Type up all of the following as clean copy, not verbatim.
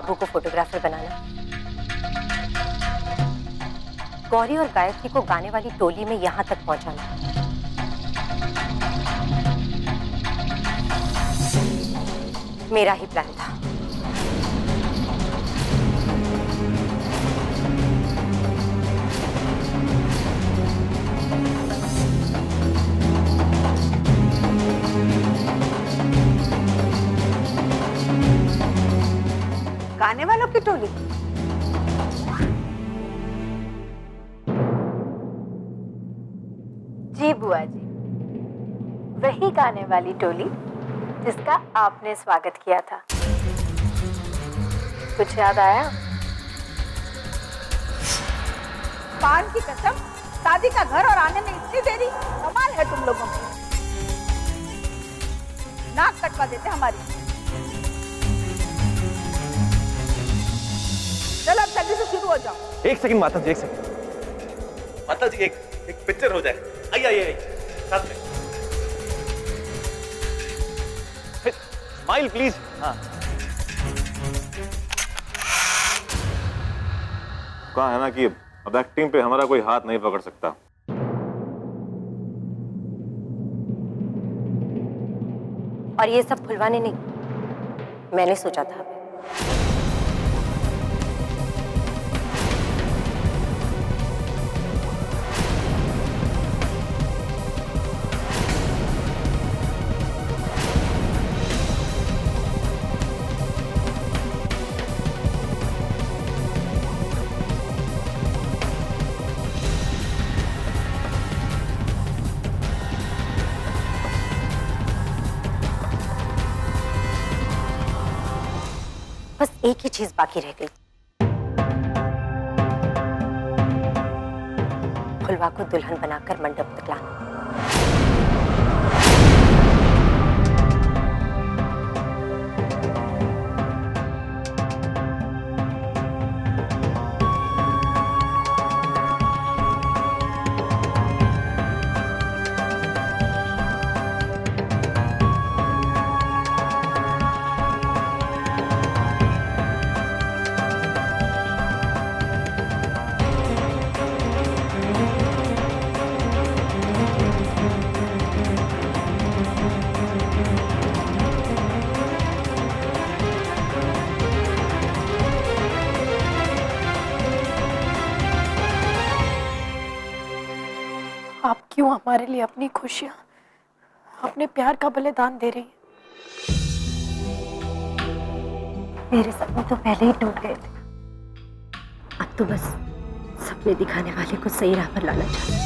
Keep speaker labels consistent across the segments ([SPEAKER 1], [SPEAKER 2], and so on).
[SPEAKER 1] बाबू को फोटोग्राफर बनाना, गौरी और गायत्री को गाने वाली टोली में यहां तक पहुंचाना। मेरा ही प्लान था।
[SPEAKER 2] गाने वालों की टोली? जी बुआ जी, वही गाने वाली टोली जिसका आपने स्वागत किया था। कुछ याद आया? पान की कसम, शादी का घर और आने में इतनी देरी, कमाल है तुम लोगों की। नाक कटवा देते हमारी। चलो अब जल्दी से शुरू हो जाओ।
[SPEAKER 3] एक सेकंड माता जी, एक सेकंड। माता जी एक पिक्चर हो जाए। आइए आइए आइए साथ में। Smile please. हाँ,
[SPEAKER 4] कहा है ना कि अब एक्टिंग पे हमारा कोई हाथ नहीं पकड़ सकता।
[SPEAKER 1] और ये सब फुलवा ने नहीं, मैंने सोचा था। बस एक ही चीज बाकी रह गई, फुलवा को दुल्हन बनाकर मंडप तक लाना।
[SPEAKER 5] आप क्यों हमारे लिए अपनी खुशियां, अपने प्यार का बलिदान दे रही हैं?
[SPEAKER 1] मेरे सपने तो पहले ही टूट गए थे, अब तो बस सपने दिखाने वाले को सही राह पर लाना चाहती हूँ।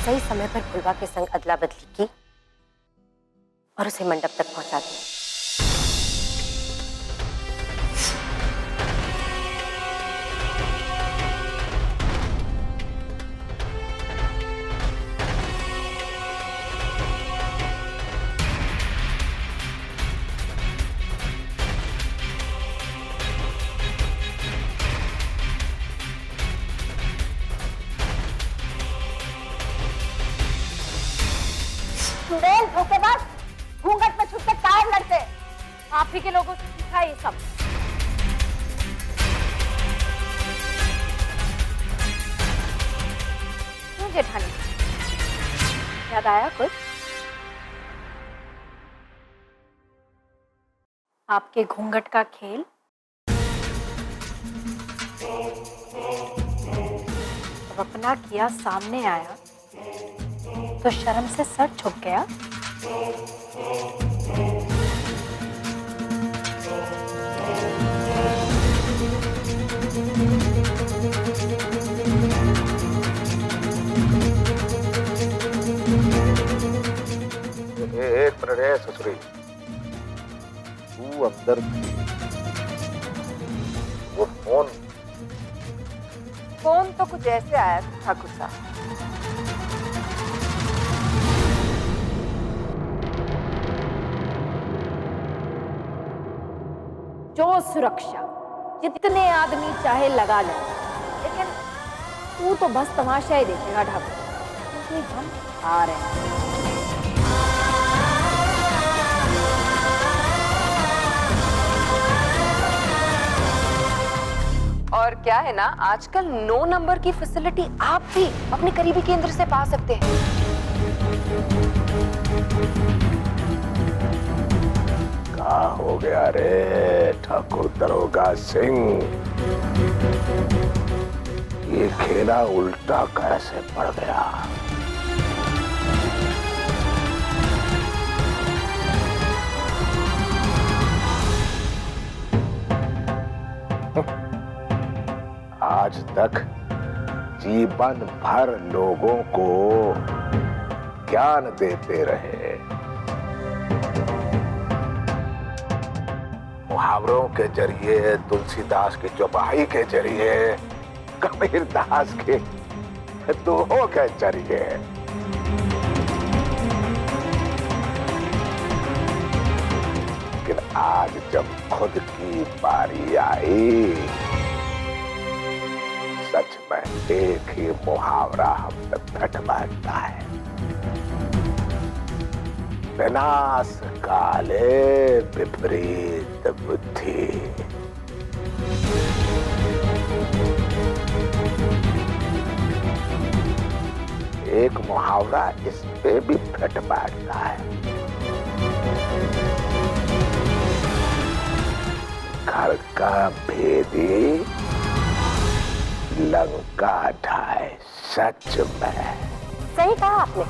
[SPEAKER 1] सही समय पर फुलवा के संग अदला बदली की और उसे मंडप तक पहुंचा दिया।
[SPEAKER 2] धोखेबाज, घूंघट में छुपकर काहे लड़ते? आप ही के लोगों से सीखा ये सब। क्यों जेठानी, याद आया कुछ?
[SPEAKER 5] आपके घूंघट का खेल जब अपना किया सामने आया तो शर्म से सर झुक गया।
[SPEAKER 4] एक मिनट है ससुरी, तू अंदर वो
[SPEAKER 2] फोन तो कुछ ऐसे आया था ठाकुर साहब। जो सुरक्षा जितने आदमी चाहे लगा ले, लेकिन
[SPEAKER 5] तू तो बस तमाशा ही देखेगा ठाकुर, क्योंकि हम आ रहे हैं।
[SPEAKER 6] और क्या है ना, आजकल 9 नंबर की फैसिलिटी आप भी अपने करीबी केंद्र से पा सकते हैं।
[SPEAKER 7] क्या हो गया रे ठाकुर दरोगा सिंह, ये खेला उल्टा कैसे पड़ गया? आज तक जीवन भर लोगों को ज्ञान देते रहे, मुहावरों के जरिए, तुलसीदास की चौपाई के जरिए, कबीर दास के दोहों के जरिए। लेकिन आज जब खुद की बारी आई, सच में एक ही मुहावरा हम तक घट बैठता है, विनाश काले विपरीत बुद्धि। एक मुहावरा इस पे भी घट बैठता है, घर का भेदी लंका ढाए। सच में
[SPEAKER 1] सही कहा आपने,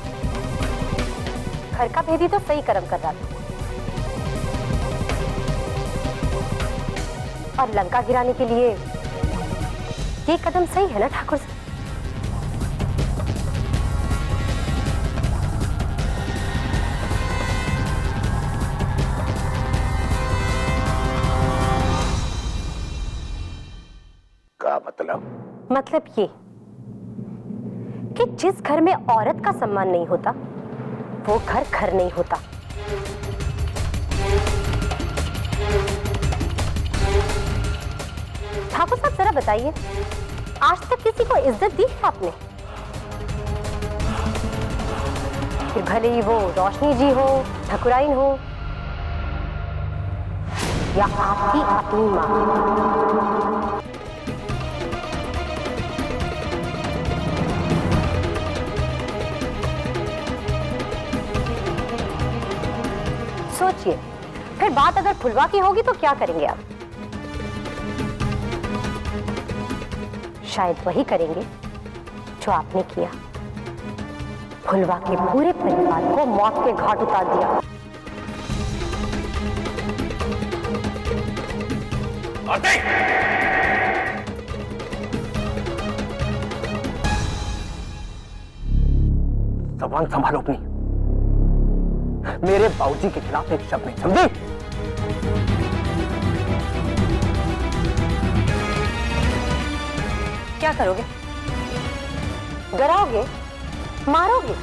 [SPEAKER 1] घर का भेदी तो सही कर्म कर रहा था, और लंका गिराने के लिए ये कदम सही है ना ठाकुर साहब?
[SPEAKER 7] का मतलब
[SPEAKER 1] ये कि जिस घर में औरत का सम्मान नहीं होता वो घर नहीं होता। ठाकुर साहब जरा बताइए, आज तक किसी को इज्जत दी है आपने? फिर भले ही वो रोशनी जी हो, ठकुराइन हो, या आपकी अपनी मां। सोचिए, फिर बात अगर फुलवा की होगी तो क्या करेंगे आप? शायद वही करेंगे जो आपने किया, फुलवा के पूरे परिवार को मौत के घाट उतार दिया।
[SPEAKER 8] जबान संभालो अपनी, मेरे बाबूजी के खिलाफ एक शब्द नहीं, समझी?
[SPEAKER 1] क्या करोगे? डराओगे? मारोगे?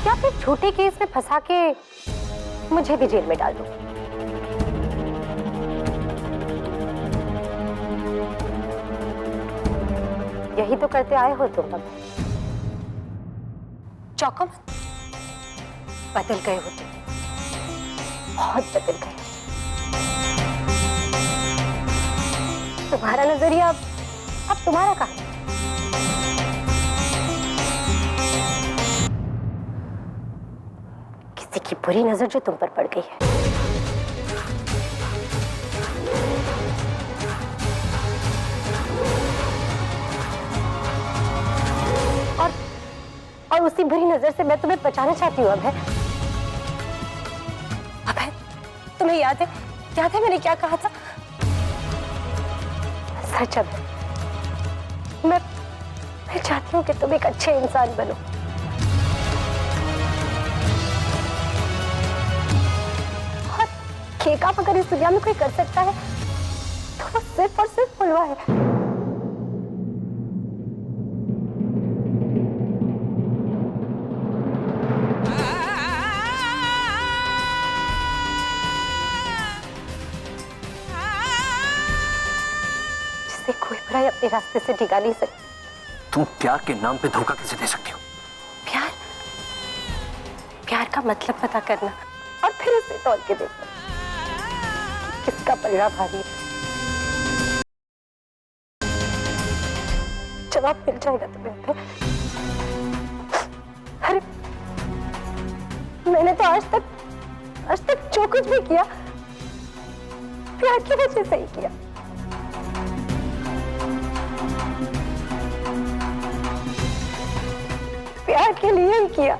[SPEAKER 1] या फिर छोटे केस में फंसा के मुझे भी जेल में डाल दो? यही तो करते आए हो तुम अब। चौको मत, बदल गए हो तुम, बहुत बदल गए। तुम्हारा नजरिया अब तुम्हारा कहाँ है? किसी की बुरी नजर जो तुम पर पड़ गई है। और उसी बुरी नजर से मैं तुम्हें बचाना चाहती हूँ अभय। अभय, तुम्हें याद है मैंने क्या कहा था? सच अभय, मैं चाहती हूँ कि तुम एक अच्छे इंसान बनो। और ये काम अगर इस दुनिया में कोई कर सकता है तो वो सिर्फ और सिर्फ फुलवा है। बुराई अपने रास्ते से डिगा नहीं सकती।
[SPEAKER 8] तुम प्यार के नाम पे धोखा कैसे दे सकती हो?
[SPEAKER 1] प्यार, प्यार का मतलब पता करना और फिर उसे तौल के देखना किसका पलड़ा भारी है। जवाब मिल जाएगा तुम्हें। अरे मैंने तो आज तक जो कुछ भी किया प्यार की वजह से ही किया। प्यार के लिए ही किया।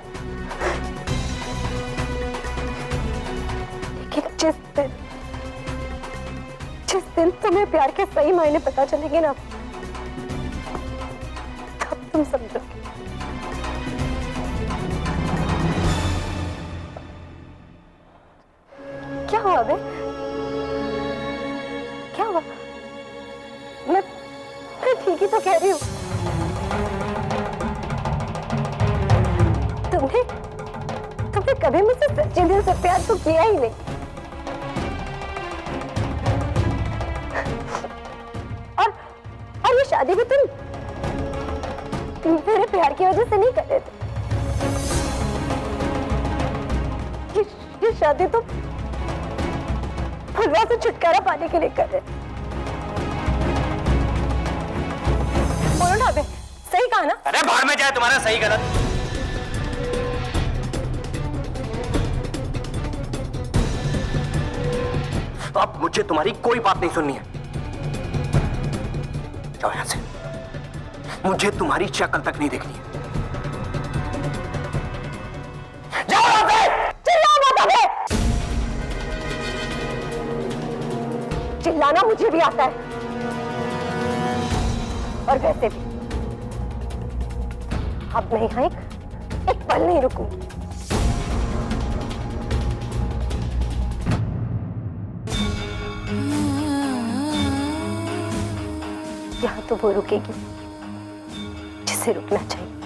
[SPEAKER 1] लेकिन जिस दिन तुम्हें प्यार के सही मायने पता चलेंगे ना, तब तुम समझोगे। क्या हुआ बे? क्या हुआ? मैं ठीक ही तो कह रही हूँ। तुमने कभी मुझसे सच्चे दिल से प्यार तो किया ही नहीं। और ये शादी भी तुम मेरे प्यार की वजह से नहीं कर रहे थे। ये शादी तो फुलवा से छुटकारा पाने के लिए कर रहे थे। बोलो ना बे, सही कहा ना?
[SPEAKER 8] अरे बाहर में जाए तुम्हारा सही गलत। अब मुझे तुम्हारी कोई बात नहीं सुननी है। जाओ यहां से। मुझे तुम्हारी शक्ल तक नहीं देखनी है। जाओ यहां से।
[SPEAKER 1] चिल्लाओ मत अबे। चिल्लाना मुझे भी आता है, और वैसे भी अब मैं यहाँ एक पल नहीं रुकूंगी। यहाँ तो वो रुकेगी जिसे रुकना चाहिए।